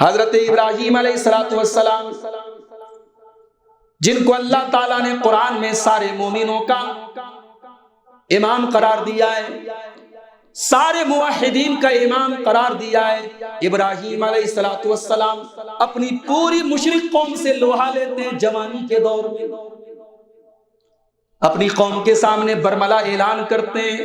حضرت ابراہیم علیہ السلام جن کو اللہ تعالیٰ نے قرآن میں سارے مومنوں کا امام قرار دیا ہے، سارے موحدین کا امام قرار دیا ہے، ابراہیم علیہ السلام اپنی پوری مشرک قوم سے لوہا لیتے ہیں جوانی کے دور میں، اپنی قوم کے سامنے برملا اعلان کرتے ہیں،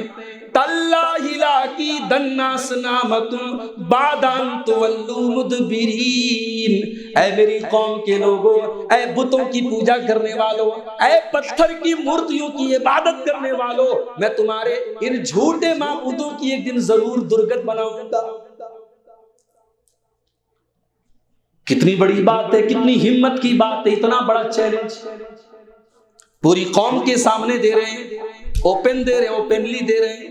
تاللہ لاکیدن اصنامکم بعد ان تولوا مدبرین، اے میری قوم کے لوگوں، اے بتوں کی پوجا کرنے والوں، اے پتھر کی مورتیوں کی عبادت کرنے والوں، میں تمہارے ان جھوٹے معبودوں کی ایک دن ضرور درگت بناؤں گا۔ کتنی بڑی بات ہے، کتنی ہمت کی بات ہے، اتنا بڑا چیلنج پوری قوم کے سامنے دے رہے ہیں، اوپن دے رہے ہیں، اوپنلی دے رہے ہیں۔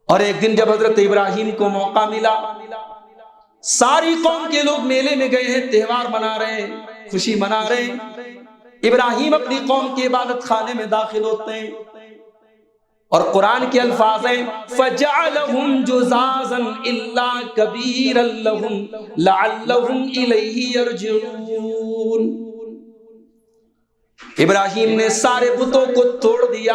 اور ایک دن جب حضرت ابراہیم کو موقع ملا، ساری قوم کے لوگ میلے میں گئے ہیں، تہوار منا رہے ہیں، خوشی منا رہے ہیں، ابراہیم اپنی قوم کے عبادت خانے میں داخل ہوتے ہیں اور قرآن کے الفاظ ہیں فَجَعَلَهُمْ جُزَازًا إِلَّا كَبِيرًا لَهُمْ لَعَلَّهُمْ إِلَيْهِ يَرْجِعُونَ۔ ابراہیم نے سارے بتوں کو توڑ دیا۔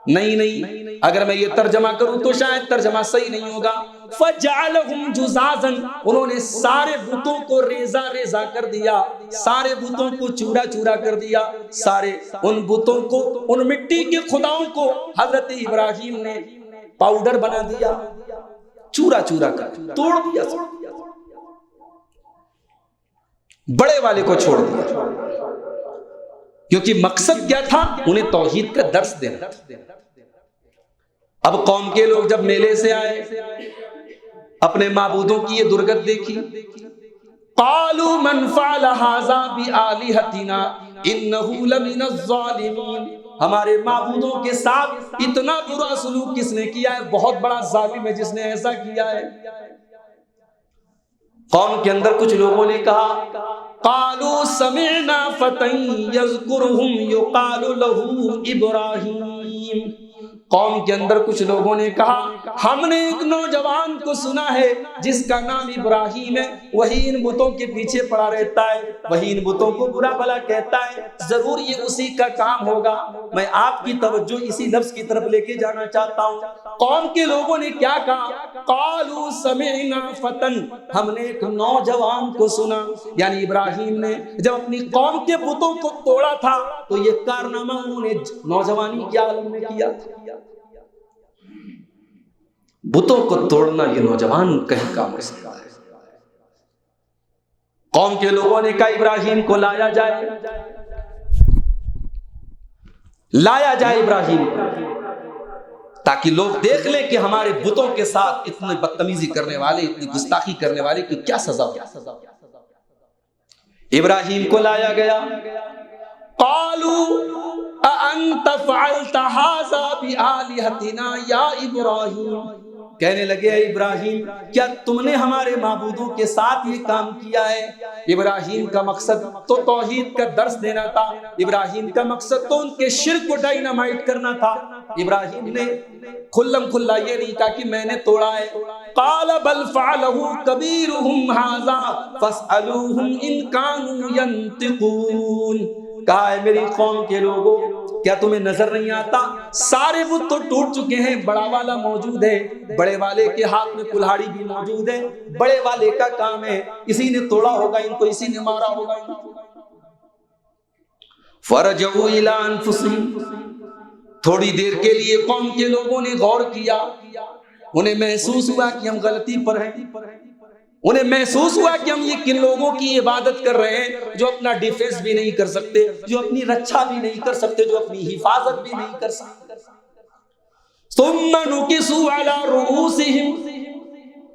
نہیں، اگر میں یہ ترجمہ کروں تو شاید ترجمہ صحیح نہیں ہوگا۔ فَجَعَلَهُمْ جُزَازًا، انہوں نے سارے بتوں کو ریزہ ریزہ کر دیا، سارے بتوں کو چورا چورا کر دیا، سارے ان بتوں کو، ان مٹی کے خداؤں کو حضرت ابراہیم نے پاؤڈر بنا دیا، چورا چورا کر توڑ دیا، بڑے والے کو چھوڑ دیا، کیونکہ مقصد کیا تھا؟ انہیں توحید کا درس دینا۔ اب قوم کے لوگ جب میلے سے آئے، اپنے معبودوں کی یہ درگت دیکھی، قالوا من فعل هذا بآلهتنا انه لمن الظالمین، ہمارے معبودوں کے ساتھ اتنا برا سلوک کس نے کیا ہے؟ بہت بڑا ظالم ہے جس نے ایسا کیا ہے۔ قوم کے اندر کچھ لوگوں نے کہا قالوا سمعنا فتى يذكرهم يقال له ابراہیم، قوم کے اندر کچھ لوگوں نے کہا ہم نے ایک نوجوان کو سنا ہے جس کا نام ابراہیم ہے، وہی ان بتوں کے پیچھے پڑا رہتا ہے، وہی ان بتوں کو برا بھلا کہتا ہے، ضرور یہ اسی کا کام ہوگا۔ میں آپ کی توجہ اسی لفظ کی طرف لے کے جانا چاہتا ہوں۔ قوم کے لوگوں نے کیا کہا؟ قالوا سمعنا فتى، ہم نے ایک نوجوان کو سنا، یعنی ابراہیم نے جب اپنی قوم کے بتوں کو توڑا تھا تو یہ کارنامہ انہوں نے نوجوانی کے عالم میں کیا تھا۔ بتوں کو توڑنا یہ نوجوان کہیں کا مسئلہ ہے۔ قوم کے لوگوں نے کہا ابراہیم کو لایا جائے ابراہیم کو، تاکہ لوگ دیکھ لیں کہ ہمارے بتوں کے ساتھ اتنی بدتمیزی کرنے والے، اتنی گستاخی کرنے والے کی کیا سزا ہو۔ ابراہیم کو لایا گیا، قالوا اانت فعلت هذا بآلهتنا یا ابراہیم، کہنے لگے اے ابراہیم کیا تم نے ہمارے معبودوں کے ساتھ یہ کام کیا ہے؟ ابراہیم کا مقصد تو توحید کا درس دینا تھا، ابراہیم کا مقصد تو ان کے شرک کو ڈائنامائٹ کرنا تھا۔ ابراہیم نے کھلم کھلا یہ نہیں کہا کہ میں نے توڑا ہے۔ قال بل فعلہ کبیرہم ھذا فاسألوہم ان کانوا ینطقون، کہا ہے میری قوم کے لوگوں کیا تمہیں نظر نہیں آتا سارے بت تو ٹوٹ چکے ہیں، بڑا والا موجود ہے، بڑے والے کے ہاتھ میں کلہاڑی بھی موجود ہے، بڑے والے کا کام ہے، اسی نے توڑا ہوگا ان کو، اسی نے مارا ہوگا ان کو۔ فرجعوا الی انفسہم، تھوڑی دیر کے لیے قوم کے لوگوں نے غور کیا، انہیں محسوس ہوا کہ ہم غلطی پر ہیں، انہیں محسوس ہوا کہ ہم یہ کن لوگوں کی عبادت کر رہے ہیں جو اپنا ڈیفنس بھی نہیں کر سکتے، جو اپنی رچھا بھی نہیں کر سکتے، جو اپنی حفاظت بھی نہیں کر سکتے۔ ثم نکسوا علی رؤوسہم،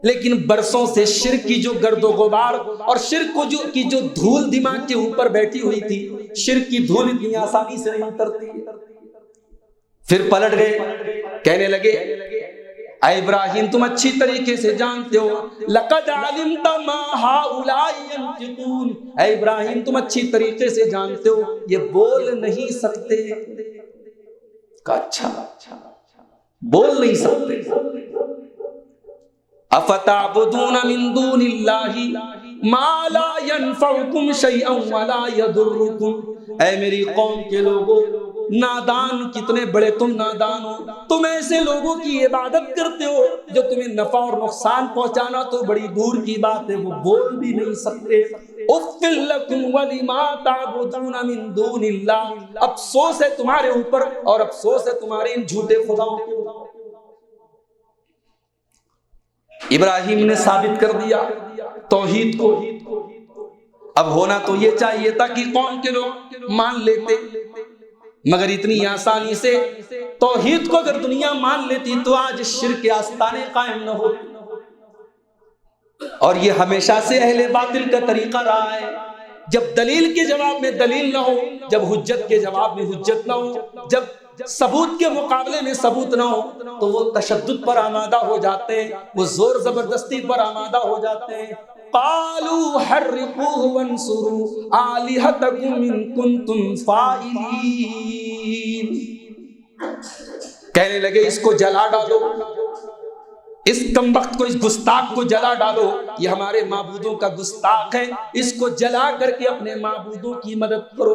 لیکن برسوں سے شرک کی جو گرد و غبار اور شرک کی جو دھول دماغ کے اوپر بیٹھی ہوئی تھی، شرک کی دھول اتنی آسانی سے نہیں اترتی۔ پھر پلٹ گئے، کہنے لگے اے ابراہیم تم اچھی طریقے سے جانتے ہو، لقد علمت ما هؤلاء ينطقون، اے ابراہیم تم اچھی طریقے سے جانتے ہو یہ بول نہیں سکتے۔ کہا اچھا بول نہیں سکتے، افتعبدون من دون اللہ ما لا ينفعکم شیئا ولا یضرکم، اے میری قوم کے لوگوں، نادان کتنے بڑے تم نادان ہو، تم ایسے لوگوں کی عبادت کرتے ہو جو تمہیں نفع اور نقصان پہنچانا تو بڑی دور کی بات ہے وہ بول بھی نہیں سکتے۔ اف لکم ولما تعبدون من دون اللہ، افسوس ہے تمہارے اوپر اور افسوس ہے تمہارے ان جھوٹے خداؤں کے اوپر۔ ابراہیم نے ثابت کر دیا توحید کو۔ اب ہونا تو یہ چاہیے تھا کہ قوم کے لوگ مان لیتے، مگر اتنی آسانی سے توحید کو اگر دنیا مان لیتی تو آج شرک آستانے قائم نہ ہوتے۔ اور یہ ہمیشہ سے اہل باطل کا طریقہ رہا ہے، جب دلیل کے جواب میں دلیل نہ ہو، جب حجت کے جواب میں حجت نہ ہو، جب ثبوت کے مقابلے میں ثبوت نہ ہو تو وہ تشدد پر آمادہ ہو جاتے ہیں، وہ زور زبردستی پر آمادہ ہو جاتے ہیں۔ قالوا حرقوه وانصروا آلهتكم ان كنتم فاعلين، کہنے لگے اس کو جلا ڈالو، اس کمبخت کو، اس گستاخ کو جلا ڈالو، یہ ہمارے معبودوں کا گستاخ ہے، اس کو جلا کر کے اپنے معبودوں کی مدد کرو۔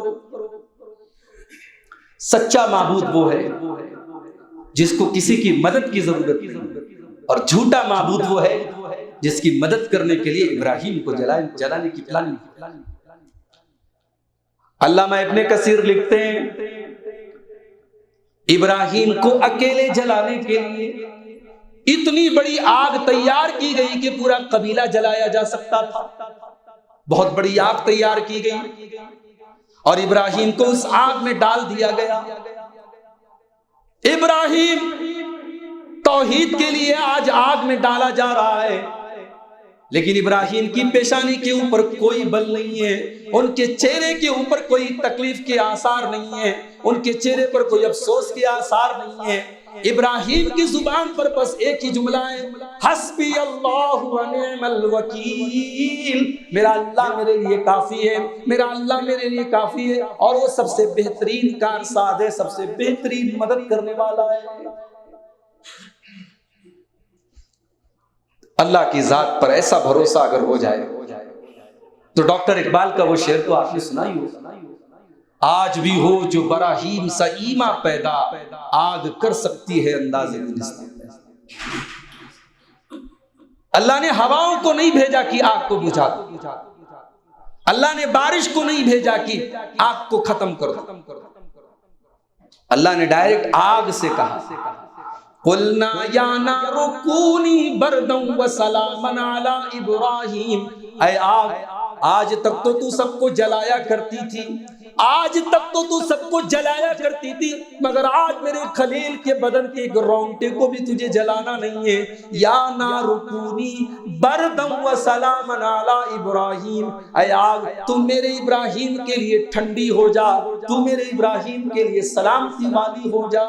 سچا معبود وہ ہے جس کو کسی کی مدد کی ضرورت نہیں، اور جھوٹا معبود وہ ہے جس کی مدد کرنے کے لیے ابراہیم کو جلانے کی پلاننگ۔ علامہ ابن کثیر لکھتے ہیں ابراہیم کو اکیلے جلانے کے لیے اتنی بڑی آگ تیار کی گئی کہ پورا قبیلہ جلایا جا سکتا تھا، بہت بڑی آگ تیار کی گئی اور ابراہیم کو اس آگ میں ڈال دیا گیا۔ ابراہیم توحید کے لیے آج آگ میں ڈالا جا رہا ہے، لیکن ابراہیم کی پیشانی کے اوپر کوئی بل نہیں ہے، ان کے چہرے کے اوپر کوئی تکلیف کے آثار نہیں ہے، ان کے چہرے پر کوئی افسوس کے آثار نہیں ہے۔ ابراہیم کی زبان پر بس ایک ہی جملہ ہے، حسبی اللہ و نعم الوکیل، میرا اللہ میرے لیے کافی ہے، میرا اللہ میرے لیے کافی ہے، اور وہ سب سے بہترین کارساز ہے، سب سے بہترین مدد کرنے والا ہے۔ اللہ کی ذات پر ایسا بھروسہ اگر ہو جائے تو ڈاکٹر اقبال کا وہ شعر تو آپ نے سنا ہی ہو، آج بھی ہو جو براہیم سا ایما پیدا، آگ کر سکتی ہے انداز گلستان۔ اللہ نے ہواؤں کو نہیں بھیجا کہ آگ کو بجھا دو، اللہ نے بارش کو نہیں بھیجا کہ آگ کو ختم کر دو، اللہ نے ڈائریکٹ آگ سے کہا قلنا یا نار کونی بردا وسلاما علی ابراہیم، اے آگ آج تک تو سب کو جلایا کرتی تھی، آج تک تو سب کو جلایا کرتی تھی، مگر آج میرے خلیل کے بدن کے ایک رونگٹے کو بھی تجھے جلانا نہیں ہے۔ یا نار کونی بردا وسلاما علی ابراہیم، اے آگ تم میرے ابراہیم کے لیے ٹھنڈی ہو جا، تم میرے ابراہیم کے لیے سلامتی والی ہو جا۔